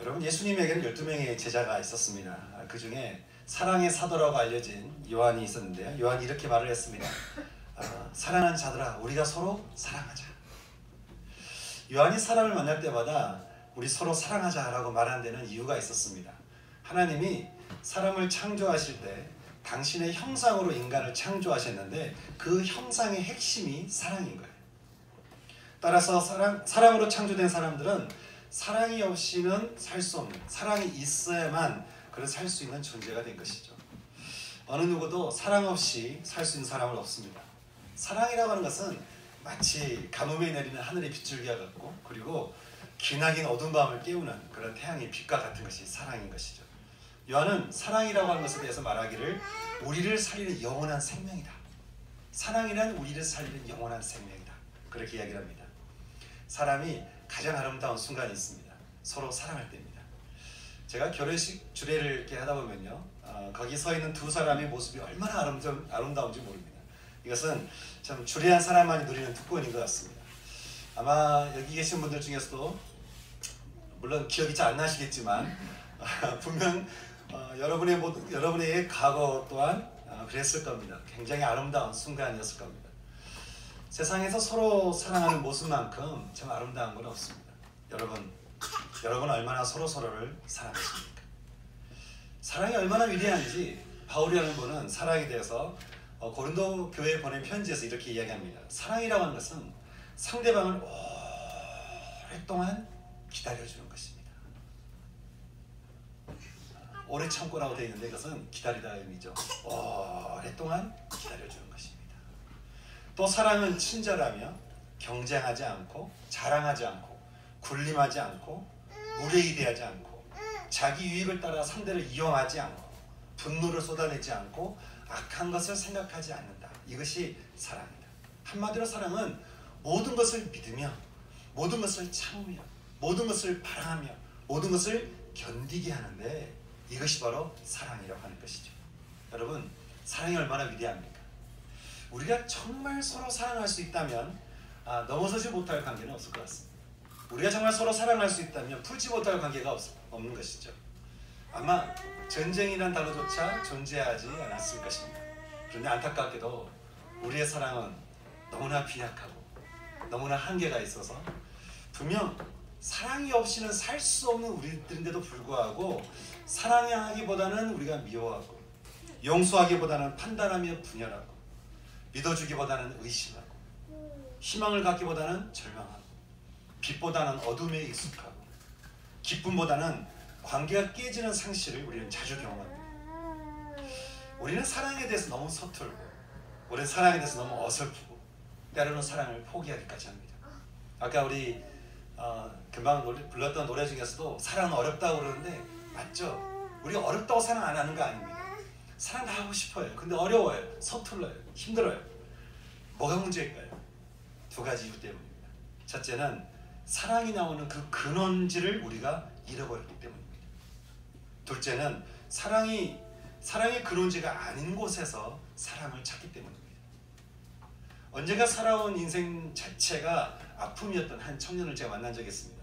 여러분, 예수님에게는 12명의 제자가 있었습니다. 그 중에 사랑의 사도라고 알려진 요한이 있었는데요. 요한이 이렇게 말을 했습니다. 사랑하는 자들아, 우리가 서로 사랑하자. 요한이 사람을 만날 때마다 우리 서로 사랑하자라고 말하는 데는 이유가 있었습니다. 하나님이 사람을 창조하실 때 당신의 형상으로 인간을 창조하셨는데 그 형상의 핵심이 사랑인 거예요. 따라서 사랑으로 창조된 사람들은 사랑이 없이는 살 수 없는, 사랑이 있어야만 그래서 살 수 있는 존재가 된 것이죠. 어느 누구도 사랑 없이 살 수 있는 사람은 없습니다. 사랑이라고 하는 것은 마치 가뭄에 내리는 하늘의 빗줄기와 같고, 그리고 기나긴 어두운 밤을 깨우는 그런 태양의 빛과 같은 것이 사랑인 것이죠. 요한은 사랑이라고 하는 것에 대해서 말하기를 우리를 살리는 영원한 생명이다. 사랑이란 우리를 살리는 영원한 생명이다. 그렇게 이야기를 합니다. 사람이 가장 아름다운 순간이 있습니다. 서로 사랑할 때입니다. 제가 결혼식 주례를 이렇게 하다 보면요, 거기 서 있는 두 사람의 모습이 얼마나 아름다운지 모릅니다. 이것은 참 주례한 사람만이 누리는 특권인 것 같습니다. 아마 여기 계신 분들 중에서도 물론 기억이 잘 안 나시겠지만 분명 여러분의 과거 또한 그랬을 겁니다. 굉장히 아름다운 순간이었을 겁니다. 세상에서 서로 사랑하는 모습만큼 참 아름다운 건 없습니다. 여러분 얼마나 서로를 사랑하십니까? 사랑이 얼마나 위대한지 바울이라는 분은 사랑에 대해서 고린도 교회에 보낸 편지에서 이렇게 이야기합니다. 사랑이라고 하는 것은 상대방을 오랫동안 기다려주는 것입니다. 오래 참고라고 되어 있는데 이것은 기다리다 의미죠. 오랫동안 기다려주는 것입니다. 또 사랑은 친절하며 경쟁하지 않고 자랑하지 않고 군림하지 않고 무례의대하지 않고 자기 유익을 따라 상대를 이용하지 않고 분노를 쏟아내지 않고 악한 것을 생각하지 않는다. 이것이 사랑이다. 한마디로 사랑은 모든 것을 믿으며 모든 것을 참으며 모든 것을 바라하며 모든 것을 견디게 하는데 이것이 바로 사랑이라고 하는 것이죠. 여러분, 사랑이 얼마나 위대합니까? 우리가 정말 서로 사랑할 수 있다면 넘어서지 못할 관계는 없을 것 같습니다. 우리가 정말 서로 사랑할 수 있다면 풀지 못할 관계가 없는 것이죠. 아마 전쟁이란 단어조차 존재하지 않았을 것입니다. 그런데 안타깝게도 우리의 사랑은 너무나 빈약하고 너무나 한계가 있어서 분명 사랑이 없이는 살 수 없는 우리들인데도 불구하고 사랑하기보다는 우리가 미워하고 용서하기보다는 판단하며 분열하고 믿어주기보다는 의심하고 희망을 갖기보다는 절망하고 빛보다는 어둠에 익숙하고 기쁨보다는 관계가 깨지는 상실을 우리는 자주 경험합니다. 우리는 사랑에 대해서 너무 서툴고 우리는 사랑에 대해서 너무 어설프고 때로는 사랑을 포기하기까지 합니다. 아까 우리 금방 불렀던 노래 중에서도 사랑은 어렵다고 그러는데 맞죠? 우리가 어렵다고 사랑 안 하는 거 아닙니다. 사랑 다 하고 싶어요. 근데 어려워요. 서툴러요. 힘들어요. 뭐가 문제일까요? 두 가지 이유 때문입니다. 첫째는 사랑이 나오는 그 근원지를 우리가 잃어버렸기 때문입니다. 둘째는 사랑의 근원지가 아닌 곳에서 사랑을 찾기 때문입니다. 언젠가 살아온 인생 자체가 아픔이었던 한 청년을 제가 만난 적이 있습니다.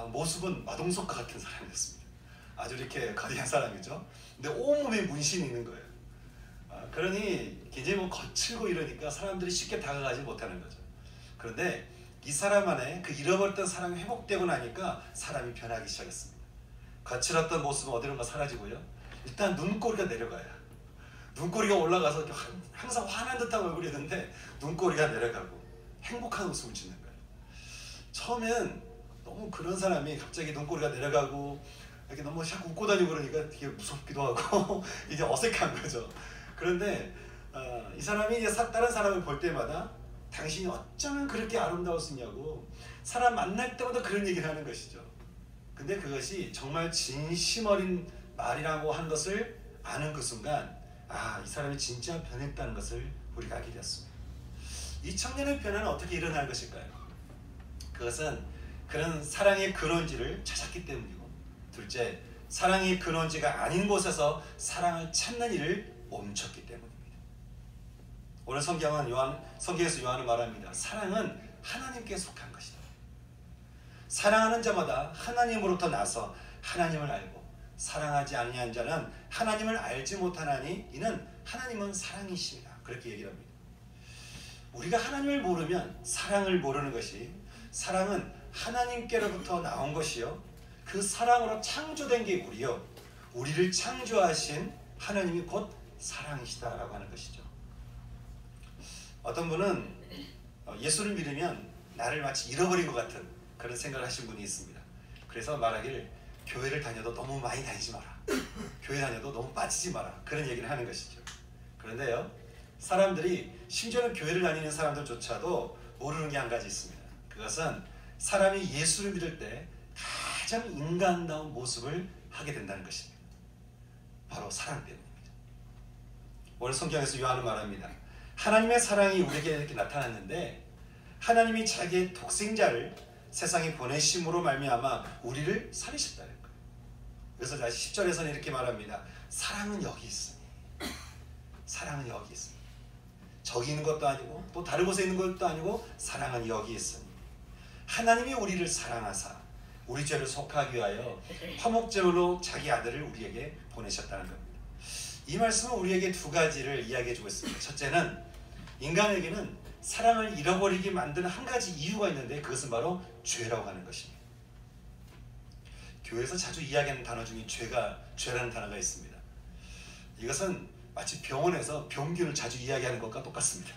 모습은 마동석과 같은 사람이었습니다. 아주 이렇게 거대한 사람이죠. 근데 온몸에 문신이 있는 거예요. 그러니 굉장히 거칠고 이러니까 사람들이 쉽게 다가가지 못하는 거죠. 그런데 이 사람 안에 그 잃어버렸던 사랑이 회복되고 나니까 사람이 변하기 시작했습니다. 거칠었던 모습은 어디론가 사라지고요. 일단 눈꼬리가 내려가요. 눈꼬리가 올라가서 항상 화난 듯한 얼굴이었는데 눈꼬리가 내려가고 행복한 웃음을 짓는 거예요. 처음엔 너무 그런 사람이 갑자기 눈꼬리가 내려가고 이렇게 너무 자꾸 웃고 다니고 그러니까 되게 무섭기도 하고 이제 어색한 거죠. 그런데 이 사람이 이제 다른 사람을 볼 때마다 당신이 어쩌면 그렇게 아름다울 수 있냐고 사람 만날 때마다 그런 얘기를 하는 것이죠. 근데 그것이 정말 진심 어린 말이라고 한 것을 아는 그 순간 이 사람이 진짜 변했다는 것을 우리가 알게 되었습니다. 이 청년의 변화는 어떻게 일어날 것일까요? 그것은 그런 사랑의 근원지를 찾았기 때문이고, 둘째, 사랑의 근원지가 아닌 곳에서 사랑을 찾는 일을 멈췄기 때문입니다. 오늘 성경에서 요한은 말합니다. 사랑은 하나님께 속한 것이다. 사랑하는 자마다 하나님으로부터 나서 하나님을 알고 사랑하지 아니한 자는 하나님을 알지 못하나니 이는 하나님은 사랑이십니다. 그렇게 얘기를 합니다. 우리가 하나님을 모르면 사랑을 모르는 것이, 사랑은 하나님께로부터 나온 것이요 그 사랑으로 창조된 게 우리요 우리를 창조하신 하나님이 곧 사랑이시다라고 하는 것이죠. 어떤 분은 예수를 믿으면 나를 마치 잃어버린 것 같은 그런 생각을 하신 분이 있습니다. 그래서 말하길 교회를 다녀도 너무 많이 다니지 마라, 교회 다녀도 너무 빠지지 마라, 그런 얘기를 하는 것이죠. 그런데요, 사람들이, 심지어는 교회를 다니는 사람들조차도 모르는 게 한 가지 있습니다. 그것은 사람이 예수를 믿을 때 가장 인간다운 모습을 하게 된다는 것입니다. 바로 사랑 때문입니다. 오늘 성경에서 요한은 말합니다. 하나님의 사랑이 우리에게 이렇게 나타났는데 하나님이 자기의 독생자를 세상에 보내심으로 말미암아 우리를 살리셨다는 거예요. 그래서 다시 10절에서는 이렇게 말합니다. 사랑은 여기 있으니, 사랑은 여기 있으니, 저기 있는 것도 아니고 또 다른 곳에 있는 것도 아니고 사랑은 여기 있으니 하나님이 우리를 사랑하사 우리 죄를 속하기 위하여 화목제물로 자기 아들을 우리에게 보내셨다는 겁니다. 이 말씀은 우리에게 두 가지를 이야기해 주고 있습니다. 첫째는 인간에게는 사랑을 잃어버리게 만드는 한 가지 이유가 있는데 그것은 바로 죄라고 하는 것입니다. 교회에서 자주 이야기하는 단어 중에 죄라는 단어가 있습니다. 이것은 마치 병원에서 병균을 자주 이야기하는 것과 똑같습니다.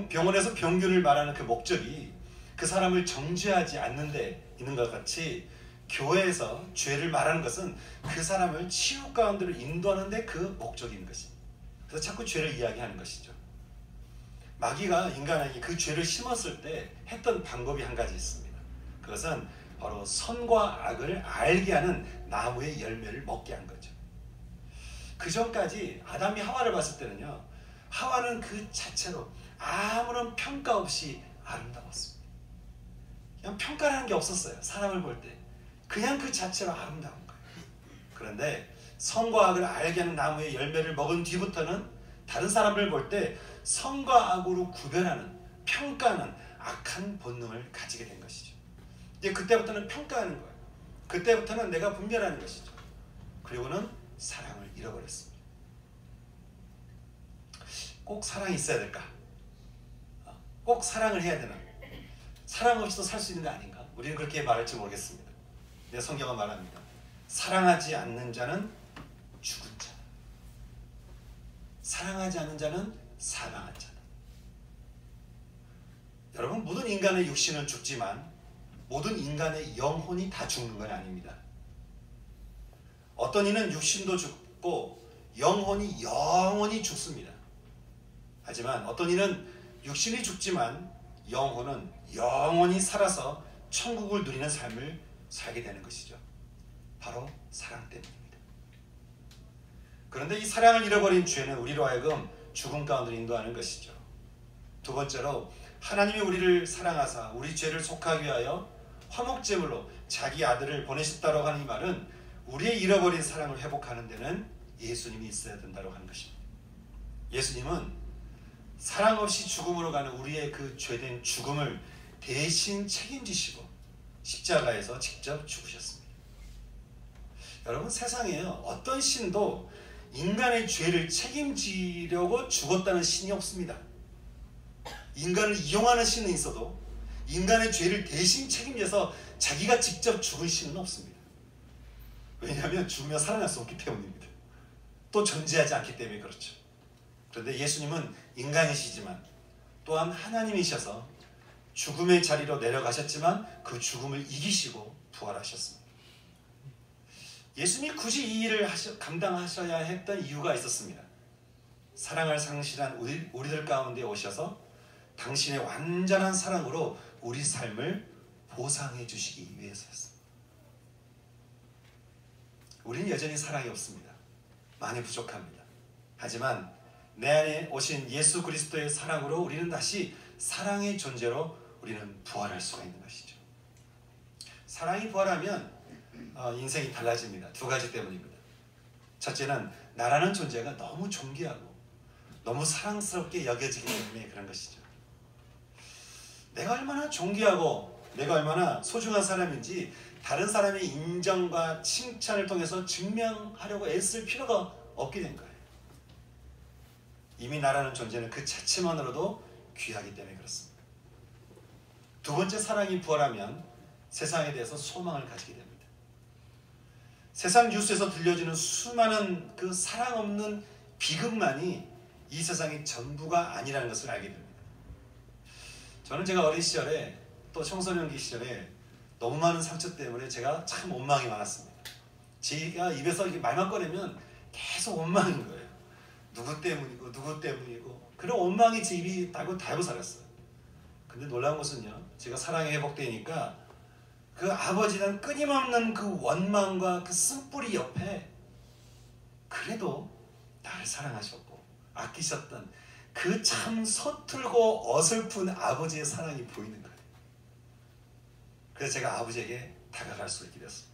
병원에서 병균을 말하는 그 목적이 그 사람을 정죄하지 않는 데 있는 것 같이 교회에서 죄를 말하는 것은 그 사람을 치유 가운데로 인도하는 데 그 목적인 것입니다. 그래서 자꾸 죄를 이야기하는 것이죠. 마귀가 인간에게 그 죄를 심었을 때 했던 방법이 한 가지 있습니다. 그것은 바로 선과 악을 알게 하는 나무의 열매를 먹게 한 거죠. 그 전까지 아담이 하와를 봤을 때는요, 하와는 그 자체로 아무런 평가 없이 아름다웠습니다. 그냥 평가라는 게 없었어요. 사람을 볼 때 그냥 그 자체로 아름다운 거예요. 그런데 선과 악을 알게 하는 나무의 열매를 먹은 뒤부터는 다른 사람을 볼 때 선과 악으로 구별하는, 평가하는 악한 본능을 가지게 된 것이죠. 이제 그때부터는 평가하는 거예요. 그때부터는 내가 분별하는 것이죠. 그리고는 사랑을 잃어버렸습니다. 꼭 사랑이 있어야 될까? 꼭 사랑을 해야 되나? 사랑 없이도 살 수 있는 거 아닌가? 우리는 그렇게 말할지 모르겠습니다. 내 성경은 말합니다. 사랑하지 않는 자는 죽은 자, 사랑하지 않는 자는 사망한 자다. 여러분, 모든 인간의 육신은 죽지만 모든 인간의 영혼이 다 죽는 건 아닙니다. 어떤 이는 육신도 죽고 영혼이 영원히 죽습니다. 하지만 어떤 이는 육신이 죽지만 영혼은 영원히 살아서 천국을 누리는 삶을 살게 되는 것이죠. 바로 사랑 때문입니다. 그런데 이 사랑을 잃어버린 죄는 우리로 하여금 죽음 가운데로 인도하는 것이죠. 두 번째로 하나님이 우리를 사랑하사 우리 죄를 속하기 위하여 화목제물로 자기 아들을 보내셨다고 하는 이 말은 우리의 잃어버린 사랑을 회복하는 데는 예수님이 있어야 된다고 하는 것입니다. 예수님은 사랑 없이 죽음으로 가는 우리의 그 죄된 죽음을 대신 책임지시고 십자가에서 직접 죽으셨습니다. 여러분, 세상에요, 어떤 신도 인간의 죄를 책임지려고 죽었다는 신이 없습니다. 인간을 이용하는 신은 있어도 인간의 죄를 대신 책임져서 자기가 직접 죽은 신은 없습니다. 왜냐하면 죽으면 살아날 수 없기 때문입니다. 또 존재하지 않기 때문에 그렇죠. 그런데 예수님은 인간이시지만 또한 하나님이셔서 죽음의 자리로 내려가셨지만 그 죽음을 이기시고 부활하셨습니다. 예수님이 굳이 이 일을 감당하셔야 했던 이유가 있었습니다. 사랑을 상실한 우리들 가운데 오셔서 당신의 완전한 사랑으로 우리 삶을 보상해 주시기 위해서였습니다. 우리는 여전히 사랑이 없습니다. 많이 부족합니다. 하지만 내 안에 오신 예수 그리스도의 사랑으로 우리는 다시 사랑의 존재로 우리는 부활할 수가 있는 것이죠. 사랑이 부활하면 인생이 달라집니다. 두 가지 때문입니다. 첫째는 나라는 존재가 너무 존귀하고 너무 사랑스럽게 여겨지기 때문에 그런 것이죠. 내가 얼마나 존귀하고 내가 얼마나 소중한 사람인지 다른 사람의 인정과 칭찬을 통해서 증명하려고 애쓸 필요가 없게 된 거예요. 이미 나라는 존재는 그 자체만으로도 귀하기 때문에 그렇습니다. 두 번째, 사랑이 부활하면 세상에 대해서 소망을 가지게 됩니다. 세상 뉴스에서 들려주는 수많은 그 사랑 없는 비극만이 이 세상의 전부가 아니라는 것을 알게 됩니다. 저는 제가 어린 시절에 또 청소년기 시절에 너무 많은 상처 때문에 제가 참 원망이 많았습니다. 제가 입에서 이렇게 말만 꺼내면 계속 원망인 거예요. 누구 때문이고 누구 때문이고 그런 원망이 제 입이 달고 살았어요. 근데 놀라운 것은요, 제가 사랑이 회복되니까 그 아버지는 끊임없는 그 원망과 그 쓴뿌리 옆에 그래도 나를 사랑하셨고 아끼셨던 그 참 서툴고 어설픈 아버지의 사랑이 보이는 거예요. 그래서 제가 아버지에게 다가갈 수 있게 됐습니다.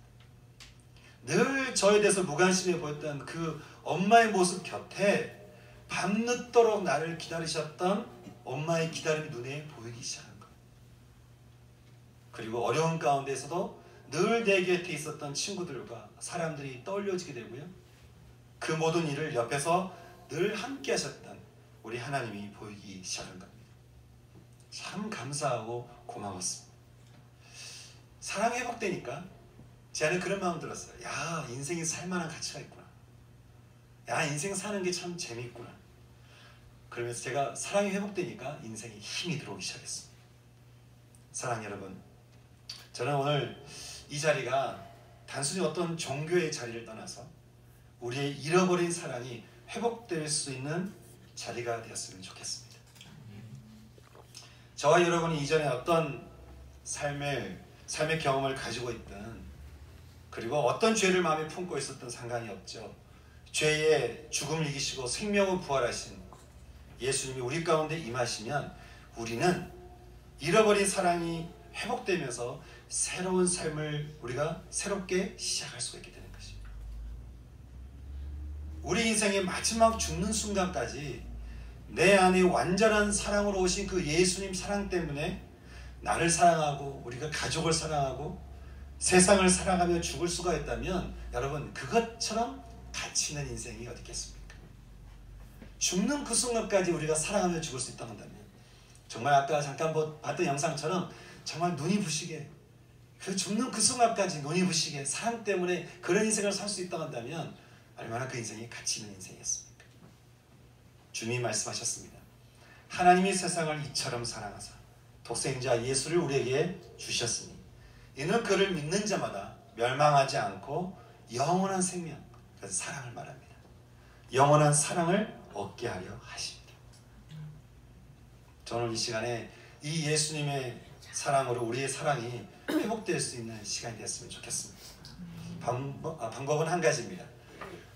늘 저에 대해서 무관심해 보였던 그 엄마의 모습 곁에 밤늦도록 나를 기다리셨던 엄마의 기다림이 눈에 보이기 시작한 거예요. 그리고 어려운 가운데서도 늘 내 곁에 있었던 친구들과 사람들이 떠올려지게 되고요. 그 모든 일을 옆에서 늘 함께 하셨던 우리 하나님이 보이기 시작한 겁니다. 참 감사하고 고마웠습니다. 사랑이 회복되니까 제 안에 그런 마음 들었어요. 야, 인생이 살만한 가치가 있구나. 야, 인생 사는 게 참 재미있구나. 그러면서 제가 사랑이 회복되니까 인생에 힘이 들어오기 시작했습니다. 사랑 여러분, 저는 오늘 이 자리가 단순히 어떤 종교의 자리를 떠나서 우리의 잃어버린 사랑이 회복될 수 있는 자리가 되었으면 좋겠습니다. 저와 여러분이 이전에 어떤 삶의 경험을 가지고 있든, 그리고 어떤 죄를 마음에 품고 있었던 상관이 없죠. 죄의 죽음을 이기시고 생명을 부활하신 예수님이 우리 가운데 임하시면 우리는 잃어버린 사랑이 회복되면서 새로운 삶을 우리가 새롭게 시작할 수가 있게 되는 것입니다. 우리 인생의 마지막 죽는 순간까지 내 안에 완전한 사랑으로 오신 그 예수님 사랑 때문에 나를 사랑하고 우리가 가족을 사랑하고 세상을 사랑하며 죽을 수가 있다면, 여러분, 그것처럼 가치 있는 인생이 어디 있겠습니까? 죽는 그 순간까지 우리가 사랑하며 죽을 수 있다고 한다면, 정말 아까 잠깐 봤던 영상처럼 정말 눈이 부시게, 그 죽는 그 순간까지 눈이 부시게 사랑 때문에 그런 인생을 살 수 있다고 한다면 얼마나 그 인생이 가치 있는 인생이었습니까? 주님이 말씀하셨습니다. 하나님이 세상을 이처럼 사랑하사 독생자 예수를 우리에게 주셨으니 이는 그를 믿는 자마다 멸망하지 않고 영원한 생명, 그래서 사랑을 말합니다. 영원한 사랑을 얻게 하려 하십니다. 저는 이 시간에 이 예수님의 사랑으로 우리의 사랑이 회복될 수 있는 시간이 됐으면 좋겠습니다. 방법은 한 가지입니다.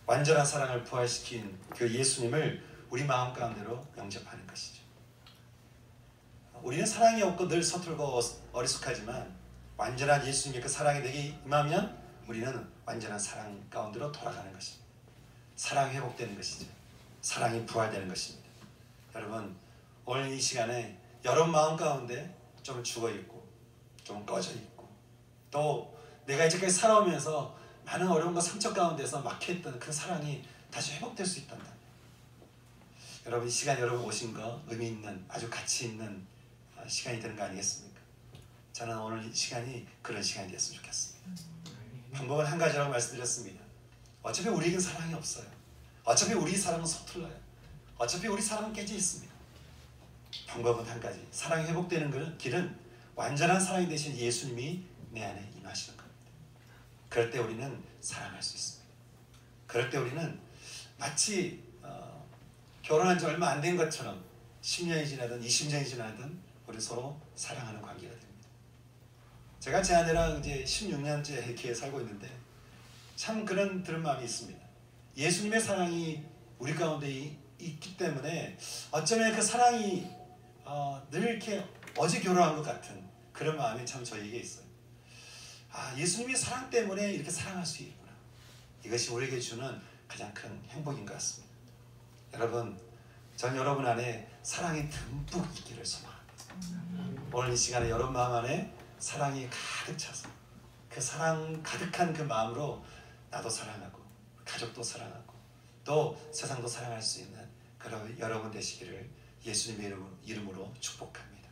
완전한 사랑을 부활시킨 그 예수님을 우리 마음 가운데로 영접하는 것이죠. 우리는 사랑이 없고 늘 서툴고 어리숙하지만 완전한 예수님의 그 사랑이 내게 임하면 우리는 완전한 사랑 가운데로 돌아가는 것입니다. 사랑이 회복되는 것이죠. 사랑이 부활되는 것입니다. 여러분, 오늘 이 시간에 여러분 마음 가운데 좀 죽어있고 좀 꺼져있고 또 내가 이제까지 살아오면서 많은 어려움과 상처 가운데서 막혀있던 그 사랑이 다시 회복될 수 있단다. 여러분, 이 시간 여러분 오신 거 의미 있는 아주 가치 있는 시간이 되는 거 아니겠습니까? 저는 오늘 이 시간이 그런 시간이 됐으면 좋겠습니다. 방법은 한 가지라고 말씀드렸습니다. 어차피 우리에겐 사랑이 없어요. 어차피 우리 사랑은 서툴러요. 어차피 우리 사랑은 깨져 있습니다. 방법은 한 가지. 사랑이 회복되는 길은 완전한 사랑이 되신 예수님이 내 안에 임하시는 겁니다. 그럴 때 우리는 사랑할 수 있습니다. 그럴 때 우리는 마치 결혼한 지 얼마 안 된 것처럼 10년이 지나든 20년이 지나든 우리 서로 사랑하는 관계가 됩니다. 제가 제 아내랑 이제 16년째 이렇게 살고 있는데 참 그런 들은 마음이 있습니다. 예수님의 사랑이 우리 가운데 있기 때문에 어쩌면 그 사랑이 늘 이렇게 어제 결혼한 것 같은 그런 마음이 참 저에게 있어요. 아, 예수님의 사랑 때문에 이렇게 사랑할 수 있구나. 이것이 우리에게 주는 가장 큰 행복인 것 같습니다. 여러분, 전 여러분 안에 사랑이 듬뿍 있기를 소망합니다. 오늘 이 시간에 여러분 마음 안에 사랑이 가득 차서 그 사랑 가득한 그 마음으로 나도 사랑하고 가족도 사랑하고 또 세상도 사랑할 수 있는 그런 여러분 되시기를 예수님의 이름으로 축복합니다.